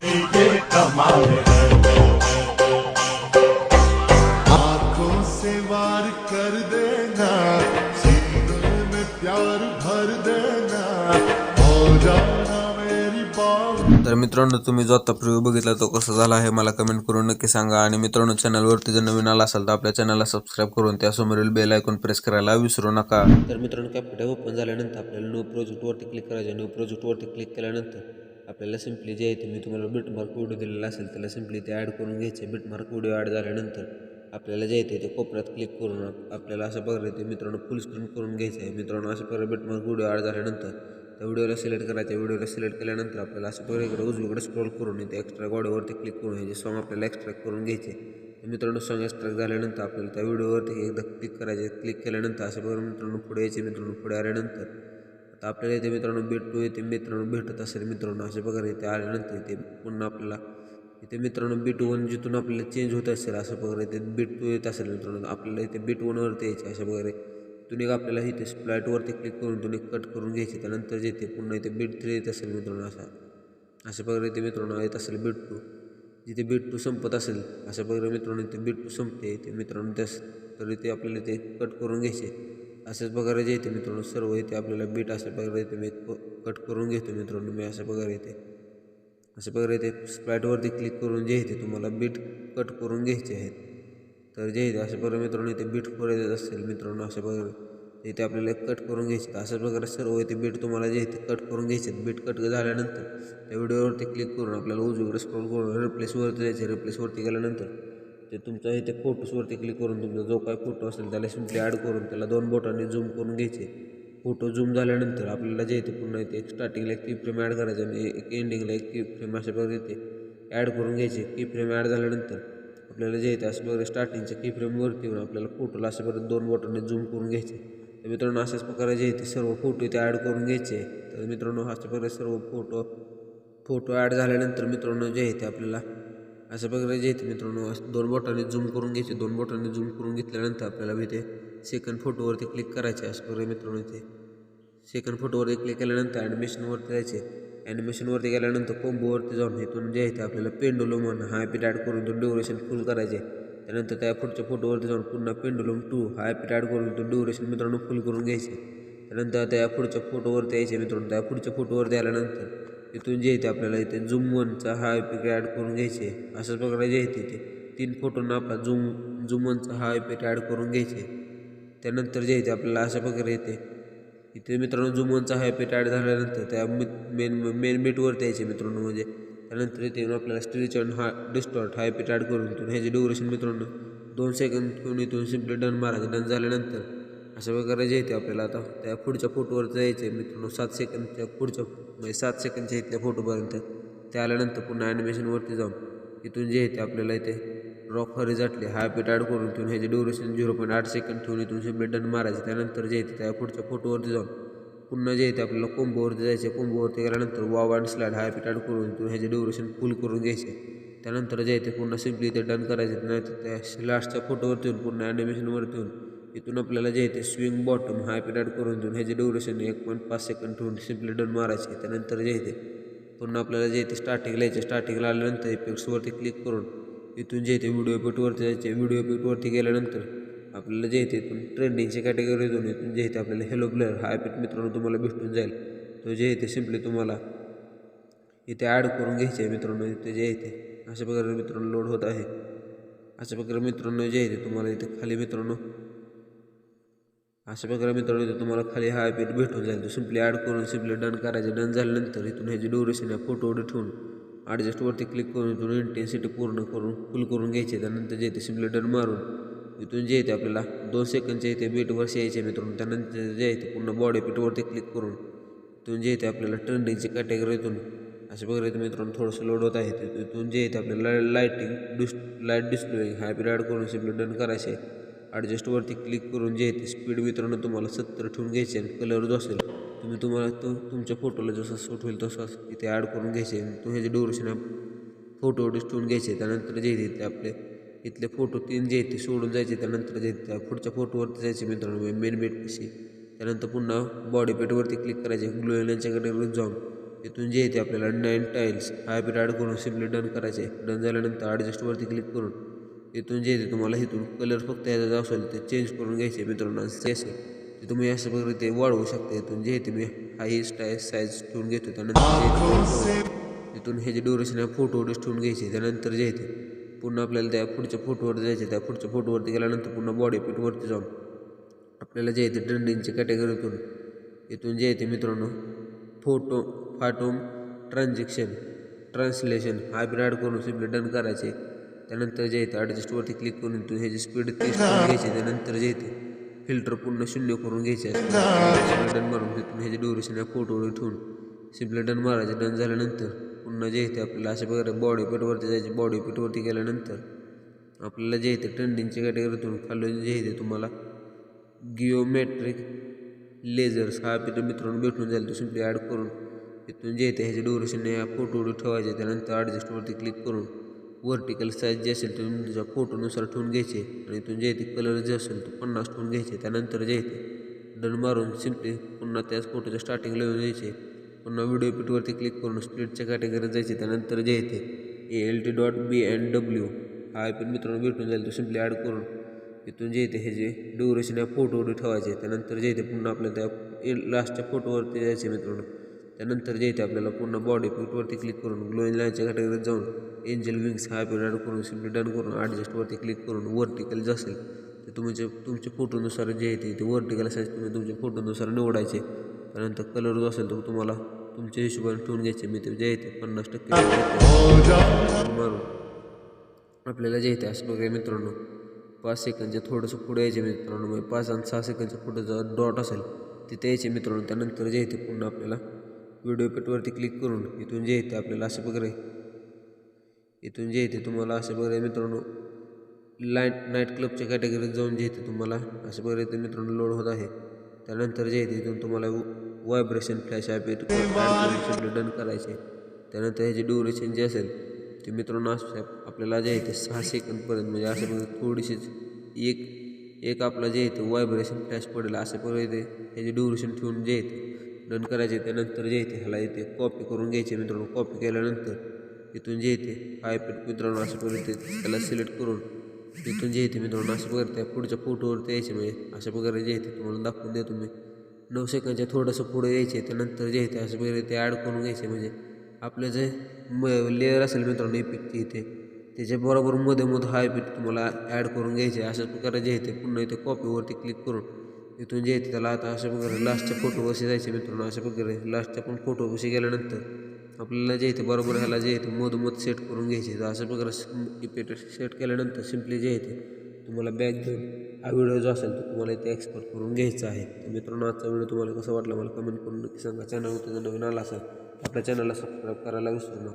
ये कमाल है। आंखों से वार कर देना, सीने में प्यार भर देना, हो जाना मेरी बात। तर मित्रांनो, तुम्ही जो आता प्रिव्ह्यू बघितला तो कसा झाला आहे मला कमेंट करून नक्की सांगा। आणि मित्रांनो, चॅनलवरती जर नवीन आला असाल तर आपल्या चॅनलला सबस्क्राईब करून त्यासमोरील बेल आयकॉन प्रेस करायला विसरू नका। तर मित्रांनो, कॅपकट ओपन झाल्यानंतर आपल्याला न्यू प्रोजेक्टवरती क्लिक करायचं। न्यू प्रोजेक्टवरती क्लिक केल्यानंतर आपल्याला सिम्पली जे आहे ते मी तुम्हाला बिटमार्क व्हिडिओ दिलेला असेल त्याला सिम्पली ते ॲड करून घ्यायचे। बिटमार्क व्हिडिओ ॲड झाल्यानंतर आपल्याला जे आहे ते कोपऱ्यात क्लिक करून आपल्याला अशा प्रकारे ते मित्रांनो फुल स्क्रीन करून घ्यायचं आहे। मित्रांनो, अशा प्रकारे बिटमार्क व्हिडिओ ॲड झाल्यानंतर त्या व्हिडिओला सिलेक्ट करायचं। व्हिडिओला सिलेक्ट केल्यानंतर आपल्याला अशा प्रकारे इकडे उजवीकडे स्क्रोल करून इथे एक्स्ट्रा ऑडिओवरती क्लिक करून हे जे सॉन्ग आपल्याला एक्स्ट्रॅक्ट करून घ्यायचे। मित्रांनो, सॉन्ग एक्स्ट्रॅक्ट झाल्यानंतर आपल्याला त्या व्हिडिओवरती एकदा क्लिक करायचे। क्लिक केल्यानंतर अशा प्रकारे मित्रांनो पुढे यायचे। मित्रांनो, पुढे आल्यानंतर आता आपल्याला इथे मित्रांनो बीट टू येते मित्रांनो भेटत असेल। मित्रांनो, अशा प्रकारे इथे आल्यानंतर इथे पुन्हा आपल्याला इथे मित्रांनो बीट वन जिथून आपल्याला चेंज होत असेल अशा प्रकारे इथे बीट टू येत असेल मित्रांनो आपल्याला इथे बीट वनवरती यायचे। अशा प्रकारे तुम्ही आपल्याला इथे स्प्लाईटवरती क्लिक करून तुम्ही कट करून घ्यायचे। त्यानंतर जे ते पुन्हा इथे बीट थ्री येत असेल मित्रांनो अशा प्रकारे इथे मित्रांनो येत असेल बीट टू। जिथे बीट टू संपत असेल अशा प्रकारे मित्रांनो इथे बीट टू संपते ते मित्रांनो त्यास तर इथे आपल्याला ते कट करून घ्यायचे। अशाच प्रकारे जे येते मित्रांनो सर्व इथे आपल्याला बीट अशा प्रकारे इथे मी कट करून घेतो मित्रांनो। मी अशा प्रकारे इथे स्प्लाईटवरती क्लिक करून जे आहे तुम्हाला बीट कट करून घ्यायचे आहेत। तर जे आहे अशा प्रकारे मित्रांनो इथे बीट येत असेल मित्रांनो अशा प्रकारे इथे आपल्याला कट करून घ्यायचे। अशाच प्रकारे सर्व इथे बीट तुम्हाला जे आहे कट करून घ्यायचे। बीट कट झाल्यानंतर त्या व्हिडिओवरती क्लिक करून आपल्याला उजवीकडे स्क्रोल करून रिप्लेसवरती जायचे। रिप्लेसवरती गेल्यानंतर ते तुमचा इथे फोटोजवरती क्लिक करून तुमचा जो काय फोटो असेल त्याला सिम्पली ॲड करून त्याला दोन बोटांनी झूम करून घ्यायचे। फोटो झूम झाल्यानंतर आपल्याला जे इथे पुन्हा इथे एक स्टार्टिंगला एक की फ्रेम ॲड करायचं आणि एक एंडिंगला एक की फ्रेम अशा प्रकारे इथे ॲड करून घ्यायचे। की फ्रेम ॲड झाल्यानंतर आपल्याला जे इथे अशा प्रकारे स्टार्टिंगच्या की फ्रेमवरती येऊन आपल्याला फोटोला अशा प्रकारे दोन बोटांनी झूम करून घ्यायचे। तर मित्रांनो, अशाच प्रकारे जे इथे सर्व फोटो इथे ॲड करून घ्यायचे। तर मित्रांनो, अशा प्रकारे सर्व फोटो ॲड झाल्यानंतर मित्रांनो जे आहे ते आपल्याला अशा प्रकारे जे आहे मित्रांनो दोन बोटांनी झूम करून घ्यायचे। दोन बोटांनी झूम करून घेतल्यानंतर आपल्याला इथे सेकंड फोटोवरती क्लिक करायचे। अशा प्रकारे मित्रांनो इथे सेकंड फोटोवरती क्लिक केल्यानंतर ॲनिमेशनवरती जायचे। ॲनिमेशनवरती गेल्यानंतर कोंबोवरती जाऊन इथून जे आहे ते आपल्याला पेंडुलम हा ॲपिट ॲड करून तो ड्युरेशन फुल करायचे। त्यानंतर त्या पुढच्या फोटोवरती जाऊन पुन्हा पेंडुलम 2 हा ॲपिट ॲड करून तो ड्युरेशन मित्रांनो फुल करून घ्यायचे। त्यानंतर त्या पुढच्या फोटोवरती यायचे मित्रांनो। त्या पुढच्या फोटोवरती आल्यानंतर इथून जे आहे ते आपल्याला इथे झूम वनचा हा ॲपिट ॲड करून घ्यायचे। अशाच प्रकारे जे आहे ते तीन फोटोंना आपला झूम वनचा हा ॲपिट ॲड करून घ्यायचे। त्यानंतर जे आहे ते आपल्याला अशा प्रकारे इथे मित्रांनो झूम वनचा हा ॲपिट ॲड झाल्यानंतर त्या मेन बीटवरती यायचे मित्रांनो। म्हणजे त्यानंतर इथे आपल्याला स्ट्रेच अँड हा डिस्टॉर्ट हा ॲपिट ॲड करून इथून ह्याचे ड्युरेशन मित्रांनो 2 सेकंद ठेवून इथून सिम्पली डन मारायचं। डन झाल्यानंतर अशा प्रकारे जे आहे आपल्याला आता त्या पुढच्या फोटोवरती जायचं आहे मित्रांनो। 7 सेकंदच्या पुढच्या म्हणजे 7 सेकंदच्या इथल्या फोटोपर्यंत ते आल्यानंतर पुन्हा ॲनिमेशनवरती जाऊन इथून जे आहे ते आपल्याला इथे रॉक हॉरिझॉन्टली हा ॲपिट ॲड करून इथून ह्याचे ड्युरेशन 0.8 सेकंद ठेवून इथून सिम्पली डन मारायचे। त्यानंतर जे आहे ते त्या पुढच्या फोटोवरती जाऊन पुन्हा जे आहे ते आपल्याला कोंबोवरती जायचे। कोंबोवरती गेल्यानंतर वाव अँड स्लाईड हा ॲपिट ॲड करून इथून ह्याचे ड्युरेशन फुल करून घ्यायचे। त्यानंतर जे आहे ते पुन्हा सिम्पली इथे डन करायचे। नाहीतर त्या लास्टच्या फोटोवरती येऊन पुन्हा ॲनिमेशनवरती येऊन इथून आपल्याला जे आहे ते स्विंग बॉटम हा ॲपिट ॲड करून इथून ह्याचे ड्युरेशन 1.5 सेकंद ठेवून सिम्पली डन मारायचे। त्यानंतर जे आहे ते पुन्हा आपल्याला जे आहे ते स्टार्टिंगला यायचे। स्टार्टिंगला आल्यानंतर इफेक्ट्सवरती क्लिक करून इथून जे आहे ते व्हिडिओ इफेक्टवरती जायचे। व्हिडिओ इफेक्टवरती गेल्यानंतर आपल्याला जे आहे ते इथून ट्रेंडिंगच्या कॅटेगरीतून इथून जे आहे ते आपल्याला हेलो ब्लर हा ॲपिट मित्रांनो तुम्हाला भेटून जाईल। तो जे आहे ते सिम्पली तुम्हाला इथे ॲड करून घ्यायचे आहे मित्रांनो। इथे जे आहे ते अशा प्रकारे मित्रांनो लोड होत आहे। अशा प्रकारे मित्रांनो जे आहे ते तुम्हाला इथे खाली मित्रांनो अशा प्रकारे मित्रांनो इथे तुम्हाला खाली हा ॲपिट भेटून जाईल। तो सिम्पली ॲड करून सिम्पली डन करायचे। डन झाल्यानंतर इथून ह्याची ड्युरेशन या फोटोवर ठेवून ॲडजस्टवरती क्लिक करून इथून इंटेन्सिटी पूर्ण करून फुल करून घ्यायचे। त्यानंतर जे ते सिम्पली डन मारून इथून जे आहे ते आपल्याला 2 सेकंदच्या इथे बीटवरशी यायचे मित्रांनो। त्यानंतर जे आहे ते पूर्ण बॉडी बीटवरती क्लिक करून इथून जे आहे ते आपल्याला ट्रेंडिंगच्या कॅटेगरीतून अशा प्रकारे मित्रांनो थोडंसं लोड होत आहे। तिथून जे आहे ते आपल्याला लाईट डिस्प्ले हा ॲपिट ॲड करून सिम्पली डन करायचे। ॲडजस्टवरती क्लिक करून जे आहे ते स्पीड मित्रांनो तुम्हाला 70 ठेवून घ्यायचे। आणि कलर जो असेल तुम्हाला तो तुमच्या फोटोला जसा सूट होईल तसाच इथे ॲड करून घ्यायचे। तो ह्याचे ड्युरेशन फोटो ठेवून घ्यायचे। त्यानंतर जे आहे ते आपले इथले फोटो 3 जे आहेत ते सोडून जायचे। त्यानंतर जे त्या पुढच्या फोटोवरती जायचे मित्रांनो मेन बेट कशी। त्यानंतर पुन्हा बॉडी पेटवरती क्लिक करायचे। ग्लो एलियनच्या कॅटेगरीत जाऊन इथून जे येते आपल्याला 9 टाईल्स हा ॲपिट ॲड करून सिम्पली डन करायचे. डन झाल्यानंतर ॲडजस्टवरती क्लिक करून इथून जे येते तुम्हाला इथून कलर फक्त याचा असेल ते चेंज करून घ्यायचे मित्रांनो. ते असेल ते तुम्ही अशा प्रकारे ते वाढवू शकता. इथून जे येते मी हाई साईज ठेवून घेतो. त्यानंतर इथून हे जे ड्युरेशन आहे फोटो ठेवून घ्यायचे. त्यानंतर जे येते पुन्हा आपल्याला त्या पुढच्या फोटोवर जायचे. त्या पुढच्या फोटोवरती गेल्यानंतर पुन्हा बॉडी पिटवरती जाऊन आपल्याला जे येते ट्रेंडिंगच्या कॅटेगरीतून इथून जे येते मित्रांनो फाटोम ट्रान्सलेशन हा ॲपिट ॲड करून सिम्पली डन करायचे. त्यानंतर जे येते ॲडजस्टवरती क्लिक करून इथून ह्याची स्पीड टेस्ट करून घ्यायची. त्यानंतर जे येते फिल्टर पूर्ण 0 करून घ्यायचे. सिम्पली डन मारून तिथून ह्याची ड्युरेशन या फोटोवर ठेवून सिम्पली डन मारायचे. डन झाल्यानंतर पुन्हा जे येते आपल्याला अशा प्रकारे बॉडी पिटवरती जायचे. बॉडी पिटवरती गेल्यानंतर आपल्याला जे येते ट्रेंडिंगच्या कॅटेगरीतून खालून जे येते तुम्हाला गिओमेट्रिक लेझर्स हा ॲपिट मित्रांनो भेटून जाईल. तो सिम्पली ॲड करून इथून जे येते ह्याचे ड्युरेशन या फोटोवर ठेवायचे. त्यानंतर ॲडजस्टवरती क्लिक करून वर्टिकल साईज जे असेल ते तुमच्या फोटोनुसार ठेवून घ्यायचे. आणि इथून जे येते कलर जे असेल तो 50 ठेवून घ्यायचे. त्यानंतर जे येते डन मारून सिम्पली पुन्हा त्याच फोटोच्या स्टार्टिंगला येऊन जायचे. पुन्हा व्हिडिओ पिटवरती क्लिक करून स्प्लिटच्या कॅटेगरीत जायचे. त्यानंतर जे येते ALT.BNW हा ॲपिट मित्रांनो भेटून जाईल. तो सिम्पली ॲड करून इथून जे येते हे जे ड्युरेशन या फोटोवर ठेवायचे. त्यानंतर जे येते पुन्हा आपल्याला त्या लास्टच्या फोटोवरती जायचे मित्रांनो. त्यानंतर जे येते आपल्याला पुन्हा बॉडी पिटवरती क्लिक करून ग्लोईंग लाईनच्या कॅटेगरीत जाऊन एंजल विंग्स हा ॲपिट ॲड करून सिम्पली डन करून ॲडजस्टवरती क्लिक करून वर्टिकल जे असेल ते तुमच्या फोटोनुसार जे येते ते वर्टिकल साईज तुम्ही तुमच्या फोटोनुसार निवडायचे. त्यानंतर कलर जो असेल तो तुम्हाला तुमच्या हिशोबाने ठेवून घ्यायचे. मी ते जे येते 50% मारून आपल्याला जे येते अशा प्रकारे मित्रांनो 5 सेकंदचे थोडंसं पुढे यायचे मित्रांनो. म्हणजे 5 आणि 6 सेकंदच्या पुढे डॉट असेल तिथे यायचे मित्रांनो. त्यानंतर जे येते पुन्हा आपल्याला व्हिडिओ पिटवरती क्लिक करून इथून जे येते आपल्याला अशा प्रकारे इथून जे येते तुम्हाला अशा प्रकारे मित्रांनो नाईट क्लबच्या कॅटेगरीत जाऊन जे येते तुम्हाला अशा प्रकारे ते मित्रांनो लोड होत आहे. त्यानंतर जे येते इथून तुम्हाला व्हायब्रेशन फ्लॅश ॲपिट सिम्पली डन करायचे. त्यानंतर ह्याची ड्युरेशन जे असेल ते मित्रांनो आपल्याला जे येते 6 सेकंदपर्यंत म्हणजे अशा प्रकारे थोडीशीच एक आपला जे येते व्हायब्रेशन फ्लॅश पडेल अशा प्रकारे ह्याची ड्युरेशन ठेवून जे येते डन करायचे. त्यानंतर जे येते ह्याला येते कॉपी करून घ्यायचे मित्रांनो. कॉपी केल्यानंतर इथून जे येते हा ॲपिट मित्रांनो अशा प्रकारे त्याला सिलेक्ट करून इथून जे येते मित्रांनो अशा प्रकारे त्या पुढच्या फोटोवरती यायचे. म्हणजे अशा प्रकारे जे येते तुम्हाला दाखवून देतो मी 9 सेकंदच्या थोडंसं पुढे यायचे. त्यानंतर जे येते अशा प्रकारे ते ॲड करून घ्यायचे. म्हणजे आपलं जे लेअर असेल मित्रांनो इफेक्टची इथे त्याच्याबरोबर मध्ये हा इफेक्ट तुम्हाला ॲड करून घ्यायचे. अशा प्रकारे जे येते पुन्हा इथे कॉपीवरती क्लिक करून इथून जे येते त्याला आता अशा प्रकारे लास्टच्या फोटोवरशी जायचे मित्रांनो. अशा प्रकारे लास्टच्या पण फोटोवरशी गेल्यानंतर आपल्याला जे येते बरोबर ह्याला जे येते मधोमध सेट करून घ्यायचे. तर अशा प्रकारे इफेक्ट सेट केल्यानंतर सिम्पली जे येते तुम्हाला बॅक घेऊन हा व्हिडिओ जो असेल तो तुम्हाला इथे एक्सपोर्ट करून घ्यायचा आहे. तर मित्रांनो आजचा व्हिडिओ तुम्हाला कसा वाटला मला कमेंट करून नक्की सांगा. चॅनलवरती जर नवीन आला असेल आपल्या चॅनलला सबस्क्राईब करायला विसरू नका.